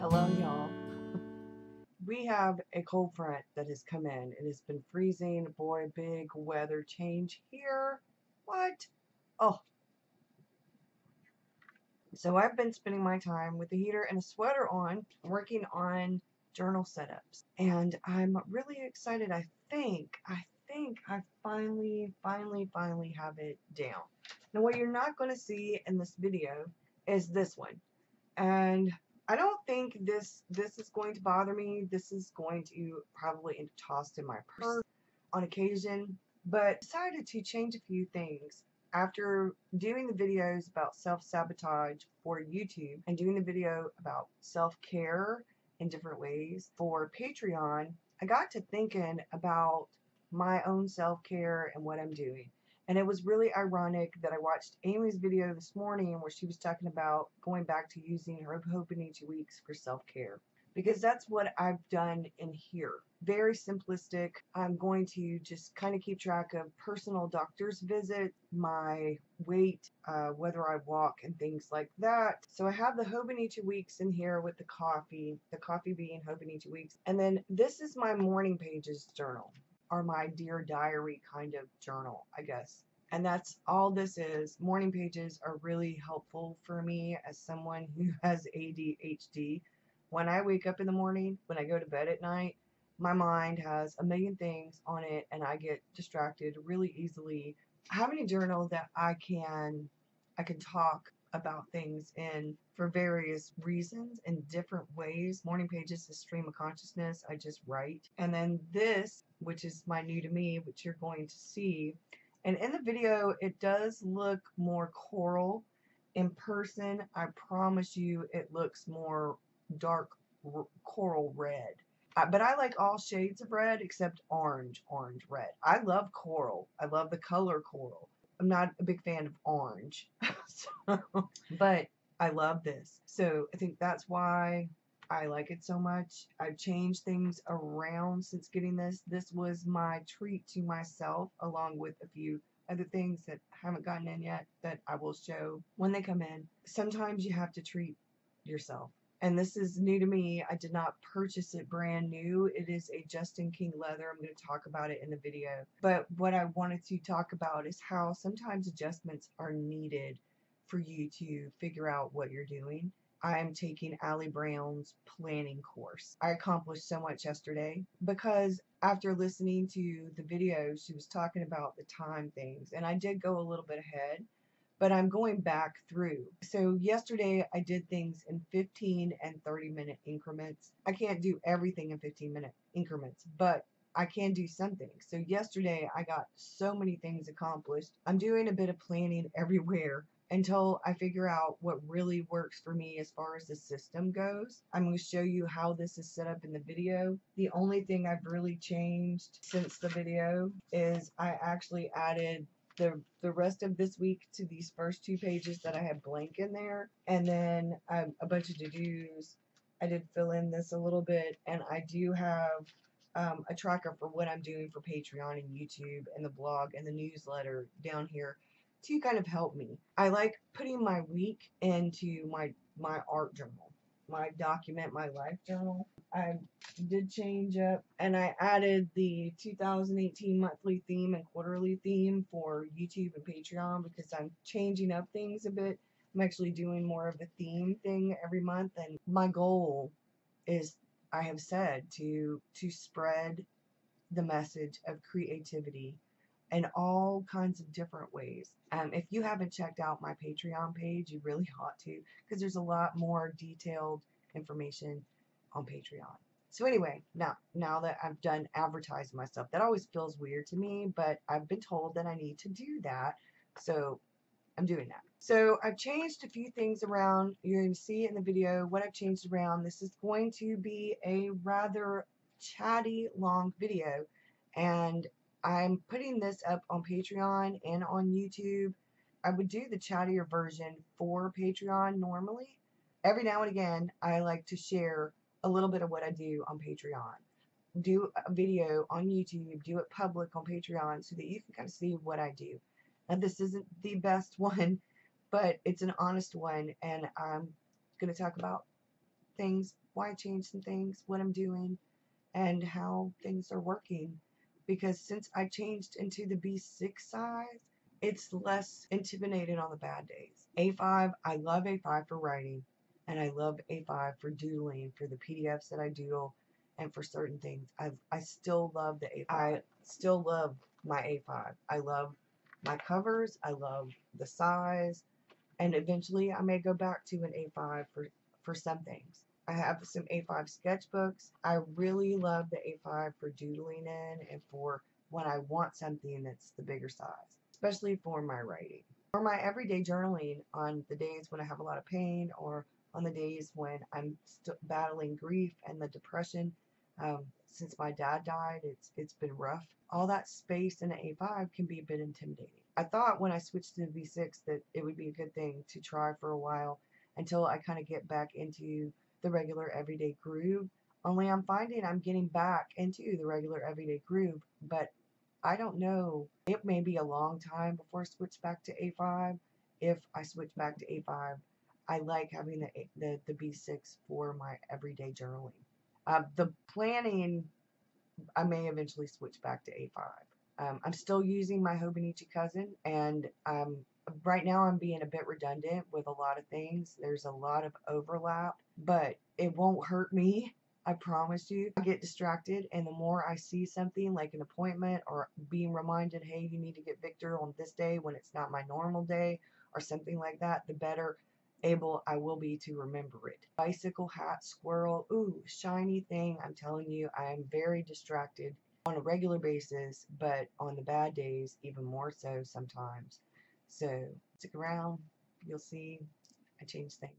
Hello, y'all. We have a cold front that has come in. It has been freezing. Boy, big weather change here. What? Oh, so I've been spending my time with the heater and a sweater on, working on journal setups. And I'm really excited. I think I finally have it down. Now, what you're not going to see in this video is this one. And I don't think this is going to bother me. This is going to probably get tossed in my purse on occasion, but decided to change a few things after doing the videos about self-sabotage for YouTube and doing the video about self-care in different ways for Patreon. I got to thinking about my own self-care and what I'm doing. And it was really ironic that I watched Amy's video this morning where she was talking about going back to using her Hopanigi weeks for self-care. Because that's what I've done in here. Very simplistic. I'm going to just kind of keep track of personal doctor's visit, my weight, whether I walk, and things like that. So I have the Hobonichi weeks in here with the coffee being Hobonichi weeks. And then this is my morning pages journal, or my Dear Diary kind of journal, I guess. And that's all this is. Morning pages are really helpful for me as someone who has ADHD. When I wake up in the morning, when I go to bed at night, my mind has a million things on it and I get distracted really easily. Having a journal that I can talk about things in for various reasons in different ways. Morning pages is stream of consciousness. I just write. And then this, which is my new to me, which you're going to see. And in the video, it does look more coral. In person, I promise you, it looks more dark coral red. But I like all shades of red except orange red. I love coral. I love the color coral. I'm not a big fan of orange, but I love this. So I think that's why I like it so much. I've changed things around since getting this. This was my treat to myself, along with a few other things that haven't gotten in yet that I will show when they come in. Sometimes you have to treat yourself. And this is new to me. I did not purchase it brand new. It is a Justin King leather. I'm going to talk about it in the video. But what I wanted to talk about is how sometimes adjustments are needed for you to figure out what you're doing. I'm taking Allie Brown's planning course. I accomplished so much yesterday because after listening to the video, she was talking about the time things. And I did go a little bit ahead, but I'm going back through. So yesterday I did things in 15 and 30-minute increments. I can't do everything in 15-minute increments, but I can do something. So yesterday I got so many things accomplished. I'm doing a bit of planning everywhere until I figure out what really works for me as far as the system goes. I'm going to show you how this is set up in the video. The only thing I've really changed since the video is I actually added the rest of this week to these first two pages that I had blank in there, and then a bunch of to-dos. I did fill in this a little bit, and I do have a tracker for what I'm doing for Patreon and YouTube and the blog and the newsletter down here to kind of help me. I like putting my week into my art journal, my document my life journal. I did change up and I added the 2018 monthly theme and quarterly theme for YouTube and Patreon because I'm changing up things a bit. I'm actually doing more of a theme thing every month, and my goal is, I have said, to spread the message of creativity in all kinds of different ways. If you haven't checked out my Patreon page, you really ought to, because there's a lot more detailed information on Patreon. So anyway, now that I've done advertising myself, that always feels weird to me, but I've been told that I need to do that, so I'm doing that. So I've changed a few things around. You're going to see in the video what I've changed around. This is going to be a rather chatty, long video, and I'm putting this up on Patreon and on YouTube. I would do the chattier version for Patreon normally. Every now and again, I like to share a little bit of what I do on Patreon. Do a video on YouTube, do it public on Patreon so that you can kind of see what I do. Now, this isn't the best one, but it's an honest one, and I'm going to talk about things, why I changed some things, what I'm doing, and how things are working. Because since I changed into the B6 size, it's less intimidating on the bad days. A5, I love A5 for writing, and I love A5 for doodling, for the PDFs that I doodle, and for certain things. I still love the A5. I still love my A5. I love my covers. I love the size, and eventually I may go back to an A5 for some things. I have some A5 sketchbooks. I really love the A5 for doodling in and for when I want something that's the bigger size, especially for my writing. For my everyday journaling on the days when I have a lot of pain or on the days when I'm battling grief and the depression. Since my dad died, it's been rough. All that space in an A5 can be a bit intimidating. I thought when I switched to the V6 that it would be a good thing to try for a while until I kind of get back into the regular everyday groove. Only I'm finding I'm getting back into the regular everyday groove, but I don't know. It may be a long time before I switch back to A5. If I switch back to A5, I like having the B6 for my everyday journaling. The planning, I may eventually switch back to A5. I'm still using my Hobonichi cousin, and right now I'm being a bit redundant with a lot of things. There's a lot of overlap, but it won't hurt me. I promise you. I get distracted, and the more I see something like an appointment or being reminded, hey, you need to get Victor on this day when it's not my normal day or something like that, the better able I will be to remember it. Bicycle, hat, squirrel, ooh, shiny thing. I'm telling you, I am very distracted on a regular basis, but on the bad days, even more so sometimes. So stick around, you'll see I change things.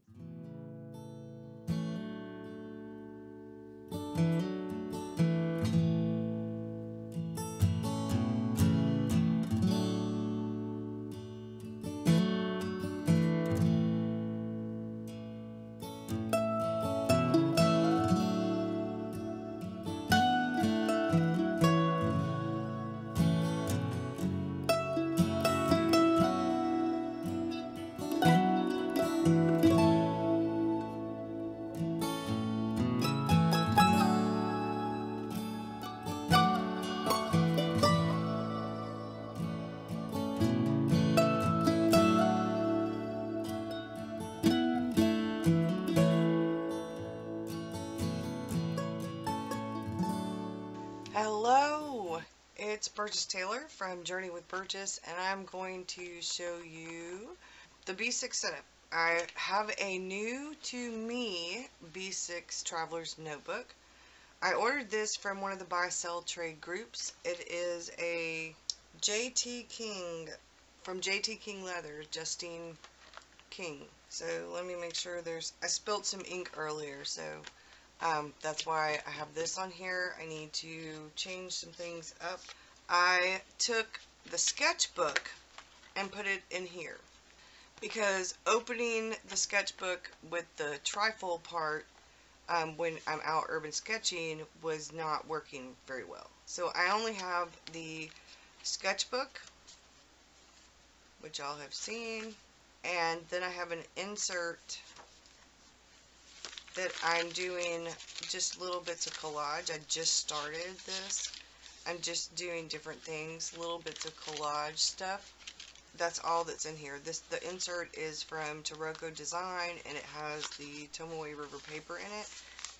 Hello, it's Burgess Taylor from Journey with Burgess, and I'm going to show you the B6 setup. I have a new to me B6 Traveler's Notebook. I ordered this from one of the buy-sell trade groups. It is a JT King from JT King Leather, Justine King. So let me make sure I spilled some ink earlier, so that's why I have this on here. I need to change some things up. I took the sketchbook and put it in here because opening the sketchbook with the trifold part when I'm out urban sketching was not working very well. So I only have the sketchbook, which y'all have seen, and then I have an insert that I'm doing just little bits of collage. I just started this. I'm just doing different things, little bits of collage stuff. That's all that's in here. The insert is from Taroko Design, and it has the Tomoe River paper in it,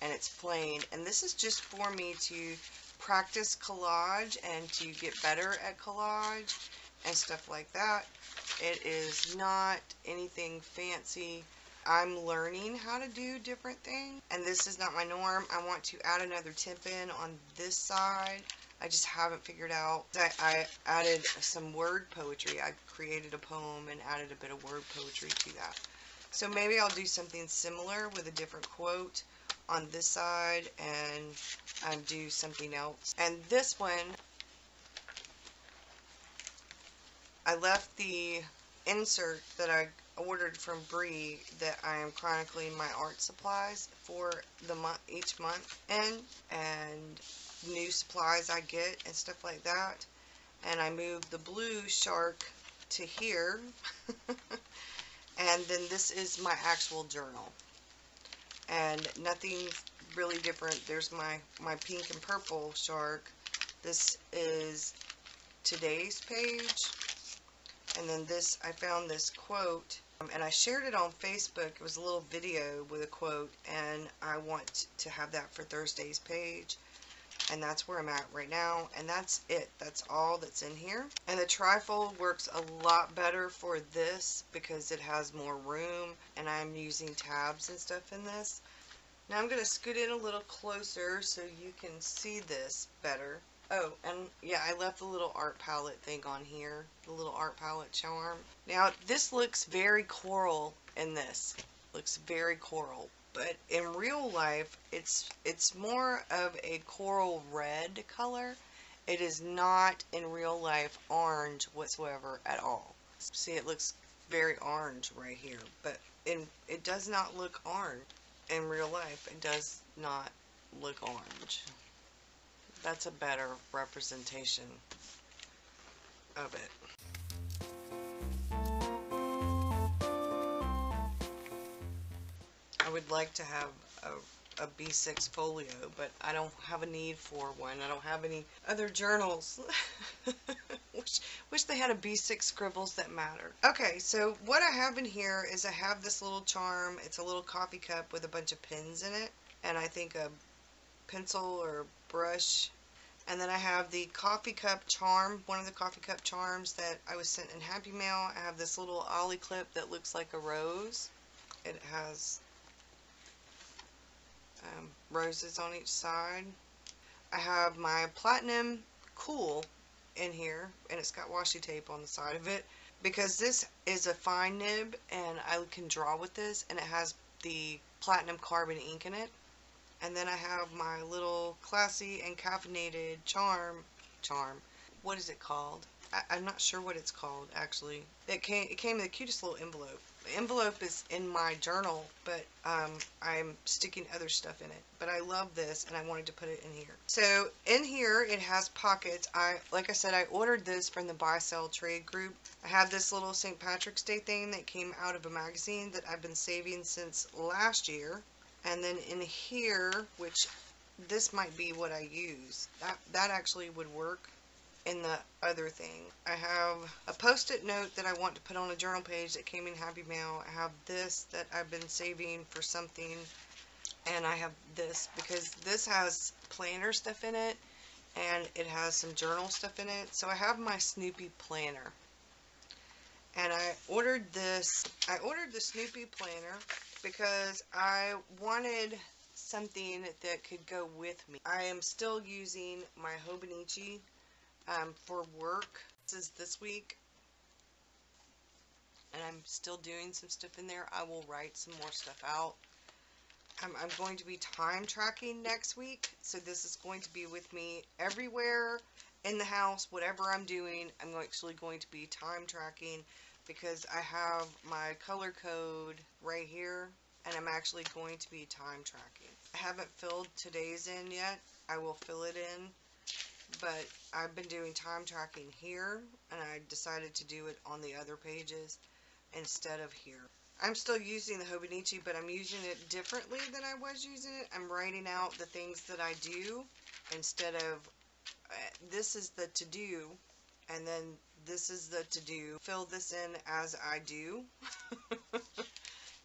and it's plain. And this is just for me to practice collage and to get better at collage and stuff like that. It is not anything fancy. I'm learning how to do different things, and this is not my norm. I want to add another tip in on this side. I just haven't figured out. I added some word poetry. I created a poem and added a bit of word poetry to that. So maybe I'll do something similar with a different quote on this side and do something else. And this one, I left the insert that I ordered from Bree that I am chronicling my art supplies for the month, each month, and new supplies I get and stuff like that. And I moved the blue shark to here. And then this is my actual journal. and nothing really different. There's my pink and purple shark. This is today's page, and then this, I found this quote, and I shared it on Facebook. It was a little video with a quote, and I want to have that for Thursday's page. And that's where I'm at right now, and that's it. That's all that's in here. And the trifold works a lot better for this because it has more room, and I'm using tabs and stuff in this. Now I'm going to scoot in a little closer so you can see this better. Oh, and yeah, I left the little art palette thing on here, the little art palette charm. Now this looks very coral in this. Looks very coral. But in real life, it's more of a coral red color. It is not in real life orange whatsoever at all. See, it looks very orange right here, but it does not look orange in real life. It does not look orange. That's a better representation of it. I would like to have a B6 folio, but I don't have a need for one. I don't have any other journals. Wish they had a B6 scribbles that matter. Okay, so what I have in here is I have this little charm. It's a little coffee cup with a bunch of pins in it, and I think a pencil or brush. And then I have the coffee cup charm, one of the coffee cup charms that I was sent in Happy Mail. I have this little ollie clip that looks like a rose. It has roses on each side. I have my platinum cool in here, and it's got washi tape on the side of it because this is a fine nib and I can draw with this, and it has the platinum carbon ink in it. And then I have my little classy and caffeinated charm. What is it called? I'm not sure what it's called actually. It came in the cutest little envelope. The envelope is in my journal, but I'm sticking other stuff in it. But I love this, and I wanted to put it in here. So in here it has pockets. Like I said, I ordered this from the Buy Sell Trade group. I have this little St. Patrick's Day thing that came out of a magazine that I've been saving since last year. And then in here, which this might be what I use. That actually would work in the other thing. I have a post-it note that I want to put on a journal page that came in Happy Mail. I have this that I've been saving for something, and I have this because this has planner stuff in it, and it has some journal stuff in it. So I have my Snoopy planner, and I ordered this. I ordered the Snoopy planner because I wanted something that could go with me. I am still using my Hobonichi for work. This is this week, and I'm still doing some stuff in there. I will write some more stuff out. I'm going to be time tracking next week, so this is going to be with me everywhere in the house. Whatever I'm doing, I'm actually going to be time tracking because I have my color code right here, and I'm actually going to be time tracking. I haven't filled today's in yet. I will fill it in. But I've been doing time tracking here, and I decided to do it on the other pages instead of here. I'm still using the Hobonichi, but I'm using it differently than I was using it. I'm writing out the things that I do instead of, this is the to-do, and then this is the to-do. Fill this in as I do.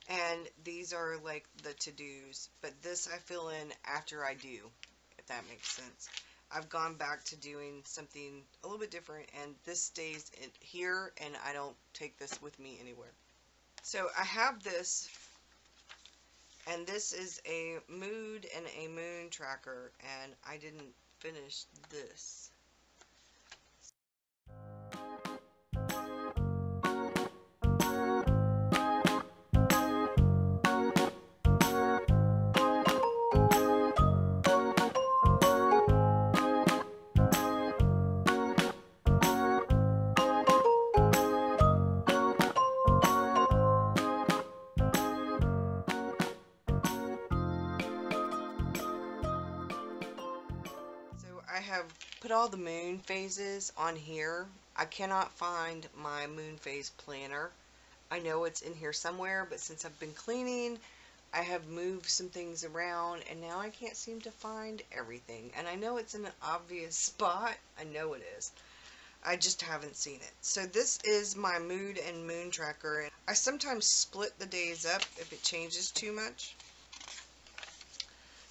And these are like the to-dos, but this I fill in after I do, if that makes sense. I've gone back to doing something a little bit different, and this stays in here, and I don't take this with me anywhere. So I have this, and this is a mood and a moon tracker, and I didn't finish this. I have put all the moon phases on here. I cannot find my moon phase planner. I know it's in here somewhere, but since I've been cleaning, I have moved some things around and now I can't seem to find everything. And I know it's in an obvious spot. I know it is. I just haven't seen it. So this is my mood and moon tracker. And I sometimes split the days up if it changes too much.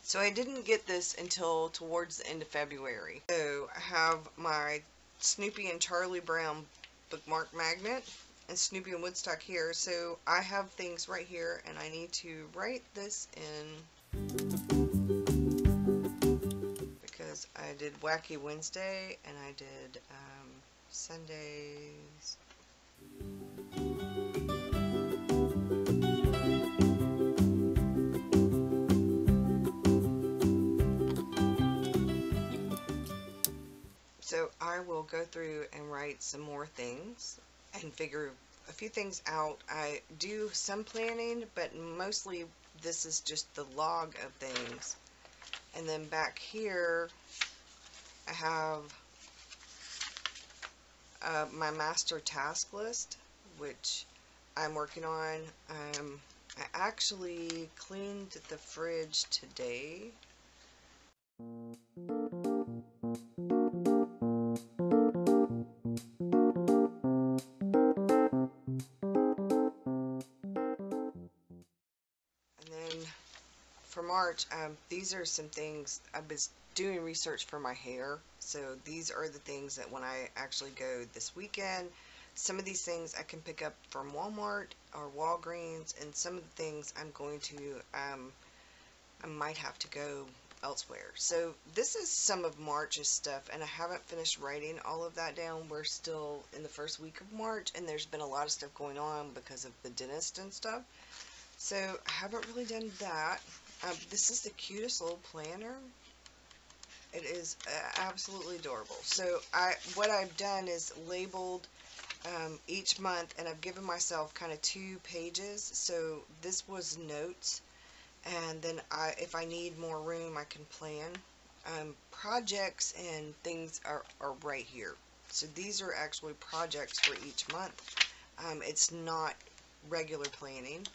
So I didn't get this until towards the end of February. So I have my Snoopy and Charlie Brown bookmark magnet and Snoopy and Woodstock here. So I have things right here and I need to write this in because I did Wacky Wednesday and I did Sundays. So I will go through and write some more things and figure a few things out. I do some planning, but mostly this is just the log of things. And then back here I have my master task list, which I'm working on. I actually cleaned the fridge today. And then for March, these are some things I was doing research for my hair. So these are the things that when I actually go this weekend, some of these things I can pick up from Walmart or Walgreens, and some of the things I'm going to, I might have to go elsewhere. So this is some of March's stuff, and I haven't finished writing all of that down. We're still in the first week of March, and there's been a lot of stuff going on because of the dentist and stuff. So I haven't really done that. This is the cutest little planner. It is absolutely adorable. So what I've done is labeled each month, and I've given myself kind of 2 pages. So this was notes, and then if I need more room, I can plan. Projects and things are right here. So these are actually projects for each month. It's not regular planning.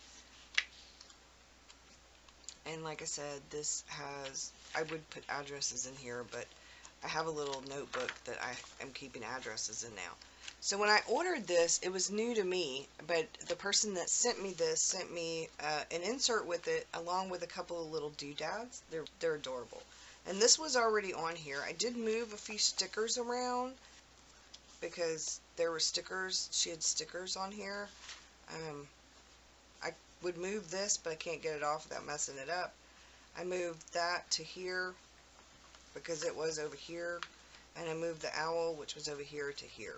And like I said, this has, I would put addresses in here, but I have a little notebook that I am keeping addresses in now. So when I ordered this, it was new to me, but the person that sent me this sent me an insert with it, along with a couple of little doodads. They're adorable. And this was already on here. I did move a few stickers around because there were stickers. She had stickers on here. I would move this, but I can't get it off without messing it up. I moved that to here because it was over here, and I moved the owl, which was over here, to here.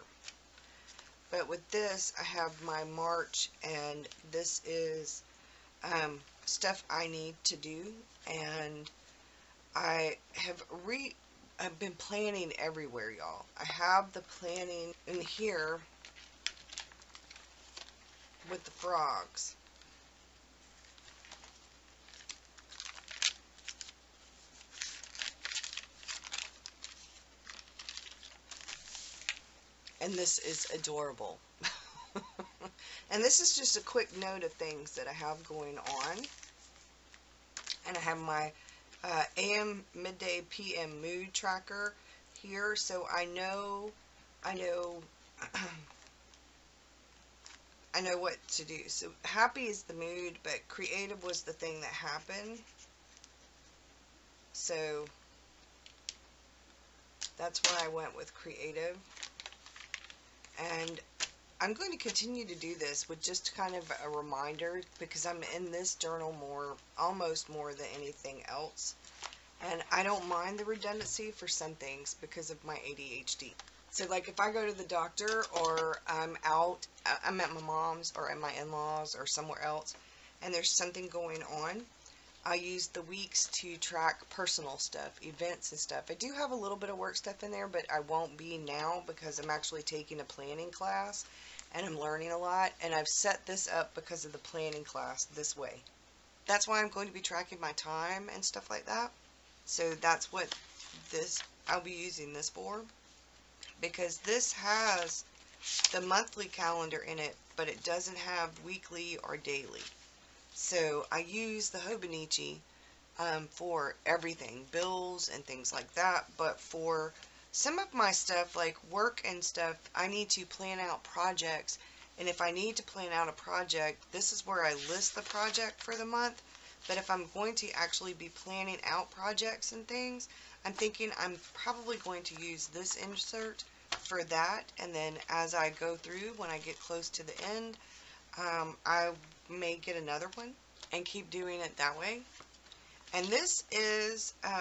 But with this, I have my March, and this is stuff I need to do, and I've been planning everywhere, y'all. I have the planning in here with the frogs. And this is adorable. And this is just a quick note of things that I have going on. And I have my AM, midday, PM mood tracker here, so I know I know what to do. So happy is the mood, but creative was the thing that happened. So that's why I went with creative. And I'm going to continue to do this with just kind of a reminder, because I'm in this journal almost more than anything else. And I don't mind the redundancy for some things because of my ADHD. So like if I go to the doctor, or I'm out, I'm at my mom's or at my in-laws or somewhere else, and there's something going on, I use the weeks to track personal stuff, events and stuff. I do have a little bit of work stuff in there, but I won't be now because I'm actually taking a planning class and I'm learning a lot, and I've set this up because of the planning class this way. That's why I'm going to be tracking my time and stuff like that. So that's what I'll be using this for, because this has the monthly calendar in it, but it doesn't have weekly or daily. So I use the Hobonichi for everything, bills and things like that. But for some of my stuff, like work and stuff, I need to plan out projects. And if I need to plan out a project, this is where I list the project for the month. But if I'm going to actually be planning out projects and things, I'm thinking I'm probably going to use this insert for that. And then as I go through, when I get close to the end, I may get another one and keep doing it that way. And this is I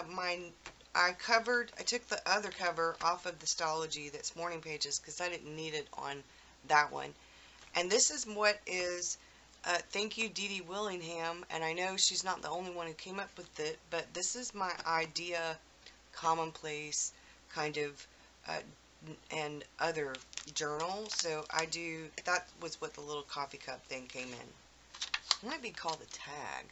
took the other cover off of the Stology that's Morning Pages because I didn't need it on that one. And this is what is, thank you Dee Dee Willingham, and I know she's not the only one who came up with it, but this is my idea, commonplace, kind of, and other journal. So that was what the little coffee cup thing came in. It might be called a tag.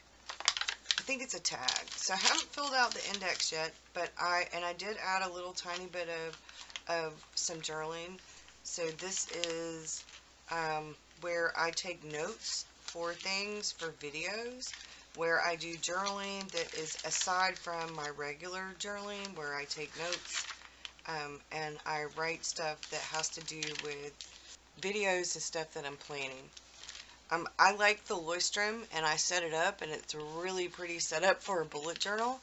I think it's a tag. So I haven't filled out the index yet, but I did add a little tiny bit of some journaling. So this is where I take notes for things, for videos, where I do journaling that is aside from my regular journaling, where I take notes and I write stuff that has to do with videos and stuff that I'm planning. I like the Leuchtturm, and I set it up, and it's a really pretty setup for a bullet journal.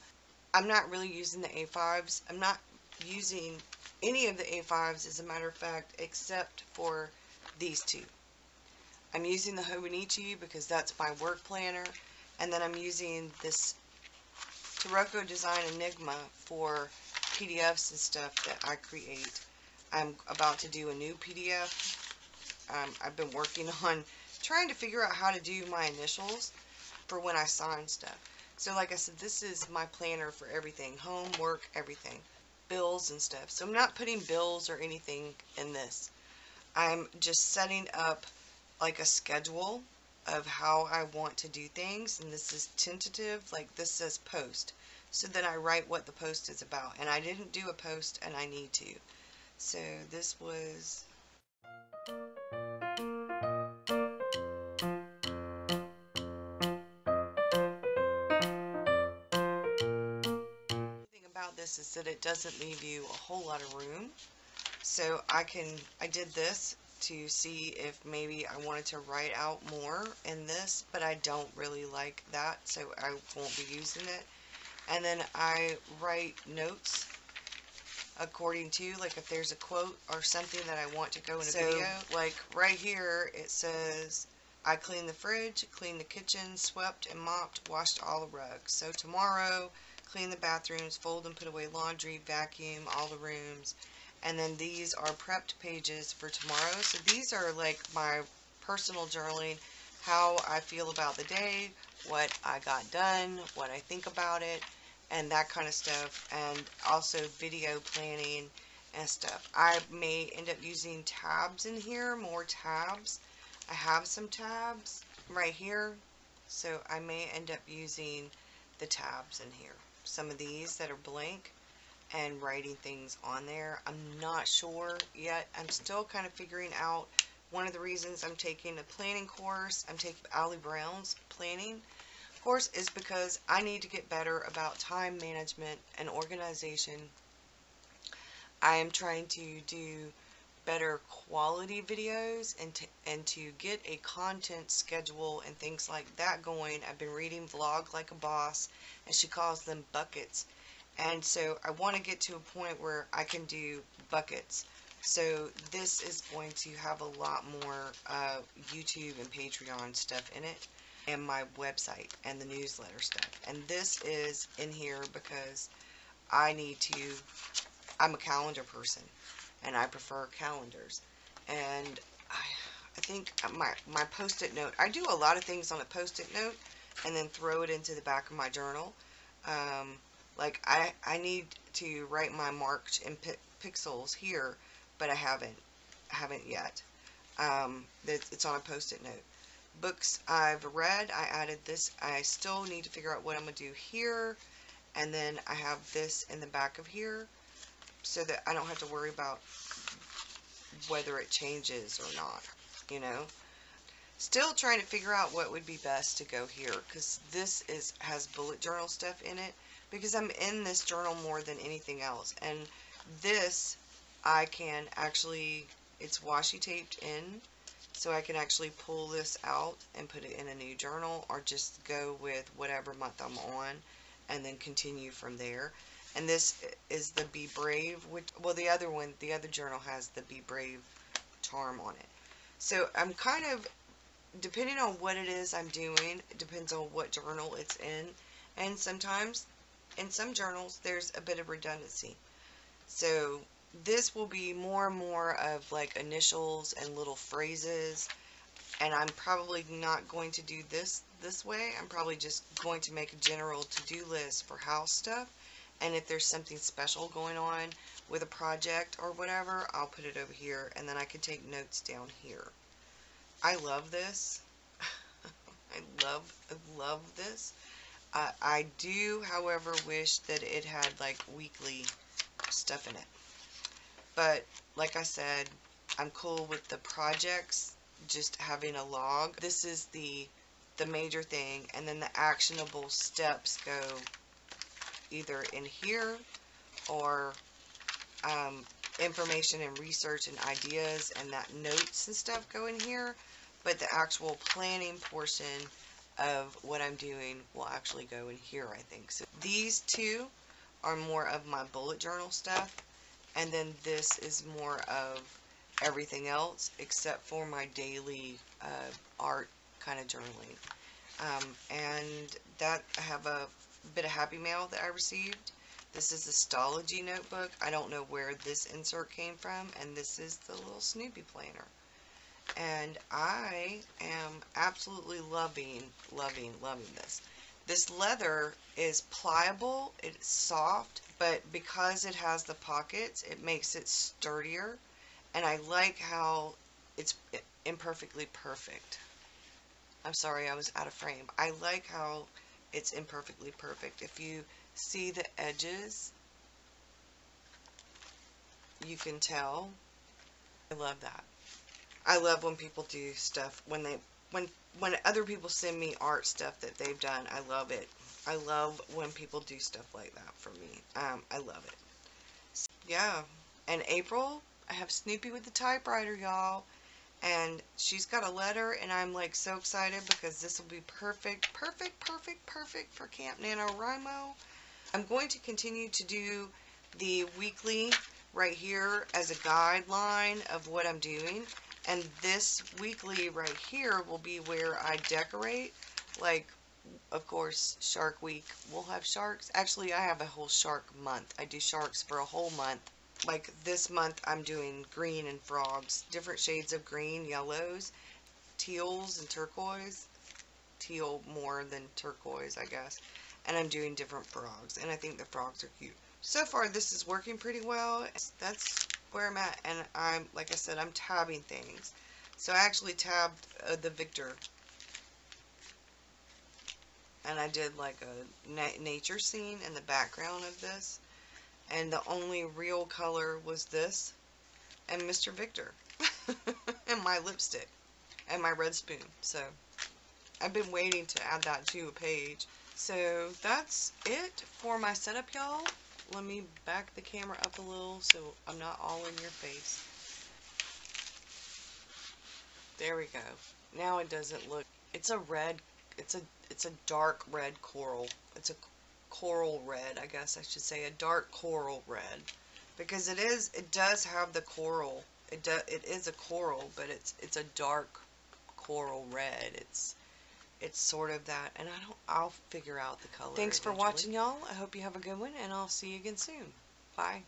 I'm not really using the A5s. I'm not using any of the A5s, as a matter of fact, except for these two. I'm using the Hobonichi because that's my work planner, and then I'm using this Taroko Design Enigma for PDFs and stuff that I create. I'm about to do a new PDF. I've been working on trying to figure out how to do my initials for when I sign stuff. So like I said, this is my planner for everything, home, work, everything, bills and stuff. So I'm not putting bills or anything in this. I'm just setting up like a schedule of how I want to do things, and this is tentative, like this says post. So then I write what the post is about, and I didn't do a post and I need to. So this was about this is that it doesn't leave you a whole lot of room. So I did this to see if maybe I wanted to write out more in this, but I don't really like that, so I won't be using it. And then I write notes according to, like if there's a quote or something that I want to go in a video. Like right here it says, I cleaned the fridge, cleaned the kitchen, swept and mopped, washed all the rugs. So tomorrow, clean the bathrooms, fold and put away laundry, vacuum all the rooms. And then these are prepped pages for tomorrow. So these are like my personal journaling, how I feel about the day, what I got done, what I think about it, and that kind of stuff. And also video planning and stuff. I may end up using tabs in here, more tabs. I have some tabs right here, so I may end up using the tabs in here. Some of these that are blank and writing things on there. I'm not sure yet. I'm still kind of figuring out. One of the reasons I'm taking a planning course, I'm taking Allie Brown's planning course, is because I need to get better about time management and organization. I am trying to do better quality videos and to get a content schedule and things like that going. I've been reading Vlog Like a Boss, and she calls them buckets. And so I want to get to a point where I can do buckets. So this is going to have a lot more YouTube and Patreon stuff in it, and my website and the newsletter stuff. And this is in here because I'm a calendar person, and I prefer calendars. And I think my post-it note, I do a lot of things on a post-it note and then throw it into the back of my journal. Like I need to write my marked in pixels here, but I haven't yet. It's on a post-it note. Books I've read, I added this. I still need to figure out what I'm going to do here, and then I have this in the back of here so that I don't have to worry about whether it changes or not, you know. Still trying to figure out what would be best to go here, because this has bullet journal stuff in it, because I'm in this journal more than anything else. And this, I can actually, it's washi taped in, so I can actually pull this out and put it in a new journal, or just go with whatever month I'm on and then continue from there. And this is the Be Brave, which, well, the other journal has the Be Brave charm on it. So I'm kind of, depending on what it is I'm doing, it depends on what journal it's in. And sometimes in some journals there's a bit of redundancy. So this will be more and more of like initials and little phrases, and I'm probably not going to do this way. I'm probably just going to make a general to-do list for house stuff, and if there's something special going on with a project or whatever, I'll put it over here, and then I can take notes down here. I love this. I love this. I do, however, wish that it had like weekly stuff in it. But like I said, I'm cool with the projects just having a log. This is the major thing, and then the actionable steps go either in here, or information and research and ideas and that notes and stuff go in here, but the actual planning portion of what I'm doing will actually go in here, I think. So these two are more of my bullet journal stuff, and then this is more of everything else except for my daily art kind of journaling. And that, I have a bit of Happy Mail that I received. This is the Stology notebook. I don't know where this insert came from, and this is the little Snoopy planner. And I am absolutely loving this. This leather is pliable, it's soft, but because it has the pockets, it makes it sturdier, and I like how it's imperfectly perfect. I'm sorry, I was out of frame. I like how it's imperfectly perfect. If you see the edges, you can tell. I love that. I love when people do stuff, when other people send me art stuff that they've done. I love it. I love when people do stuff like that for me. I love it. So, yeah. And April, I have Snoopy with the typewriter, y'all. And she's got a letter, and I'm like so excited because this will be perfect for Camp NaNoWriMo. I'm going to continue to do the weekly right here as a guideline of what I'm doing, and this weekly right here will be where I decorate. Like, of course, Shark Week, we'll have sharks. Actually, I have a whole shark month. I do sharks for a whole month. Like this month I'm doing green and frogs, different shades of green, yellows, teals and turquoise, teal more than turquoise, I guess, and I'm doing different frogs, and I think the frogs are cute. So far this is working pretty well. That's where I'm at, and I'm, like I said, I'm tabbing things. So I actually tabbed the Victor, and I did like a nature scene in the background of this. And the only real color was this and Mr. Victor and my lipstick and my red spoon. So I've been waiting to add that to a page. So that's it for my setup, y'all. Let me back the camera up a little so I'm not all in your face. There we go. Now it doesn't look, it's a red, it's a dark red coral. It's a coral red, I guess I should say, a dark coral red, because it does have the coral. It is a coral, but it's a dark coral red. It's sort of that, and I'll figure out the color. Thanks for watching, y'all. I hope you have a good one, and I'll see you again soon. Bye.